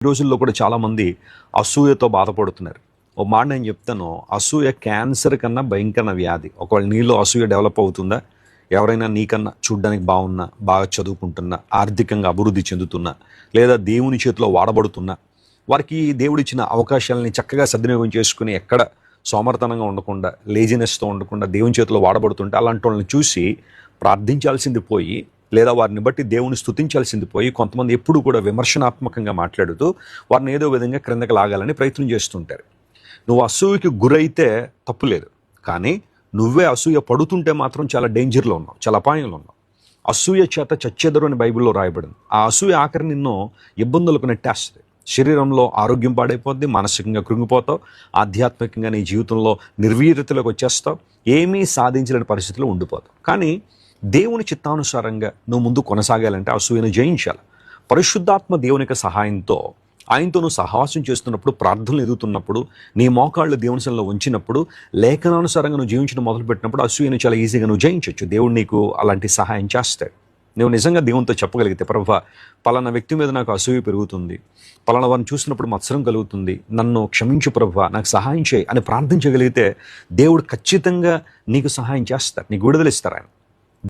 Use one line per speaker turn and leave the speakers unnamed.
ఈ రోజుల్లో కూడా చాలామంది అసూయతో బాధపడుతున్నారు. ఓ మాట నేను చెప్తాను, అసూయ క్యాన్సర్ కన్నా భయంకర వ్యాధి. ఒకవేళ నీలో అసూయ డెవలప్ అవుతుందా, ఎవరైనా నీకన్నా చూడ్డానికి బాగున్నా, బాగా చదువుకుంటున్నా, ఆర్థికంగా అభివృద్ధి చెందుతున్నా, లేదా దేవుని చేతిలో వాడబడుతున్నా, వారికి దేవుడిచ్చిన అవకాశాలని చక్కగా సద్వినియోగం చేసుకుని ఎక్కడ సోమర్తనంగా ఉండకుండా, లేజినెస్తో ఉండకుండా దేవుని చేతిలో వాడబడుతుంటే అలాంటి వాళ్ళని చూసి ప్రార్థించాల్సింది పోయి, లేదా వారిని బట్టి దేవుని స్తుతించాల్సింది పోయి, కొంతమంది ఎప్పుడు కూడా విమర్శనాత్మకంగా మాట్లాడుతూ వారిని ఏదో విధంగా క్రిందకి లాగాలని ప్రయత్నం చేస్తుంటారు. నువ్వు అసూయకి గురైతే తప్పులేదు, కానీ నువ్వే అసూయ పడుతుంటే మాత్రం చాలా డేంజర్లో ఉన్నావు, చాలా అపాయంలో ఉన్నావు. అసూయ చేత చచ్చెదరు అని బైబిల్లో రాయబడింది. ఆ అసూయ ఆఖరి నిన్ను ఇబ్బందులకు నెట్టేస్తుంది. శరీరంలో ఆరోగ్యం పాడైపోద్ది, మానసికంగా కృంగిపోతావు, ఆధ్యాత్మికంగా నీ జీవితంలో నిర్వీర్యతలోకి వచ్చేస్తావు, ఏమీ సాధించలేని పరిస్థితిలో ఉండిపోతావు. కానీ దేవుని చిత్తానుసారంగా నువ్వు ముందు కొనసాగాలంటే అసూయను జయించాలి. పరిశుద్ధాత్మ దేవుని యొక్క సహాయంతో, ఆయనతో నువ్వు సహవాసం చేస్తున్నప్పుడు, ప్రార్థనలు ఎదుగుతున్నప్పుడు, నీ మోకాళ్ళు దేవుని సన్నిధిలో ఉంచినప్పుడు, లేఖనానుసారంగా నువ్వు జీవించడం మొదలుపెట్టినప్పుడు అసూయను చాలా ఈజీగా నువ్వు జయించవచ్చు. దేవుడు నీకు అలాంటి సహాయం చేస్తాడు. నువ్వు నిజంగా దేవునితో చెప్పగలిగితే, ప్రభువా పలానా వ్యక్తి మీద నాకు అసూయ పెరుగుతుంది, పలానా వారిని చూసినప్పుడు మత్సరం కలుగుతుంది, నన్ను క్షమించు ప్రభువా, నాకు సహాయం చేయి అని ప్రార్థించగలిగితే దేవుడు ఖచ్చితంగా నీకు సహాయం చేస్తాడు, నీకు విడుదలిస్తారు ఆయన.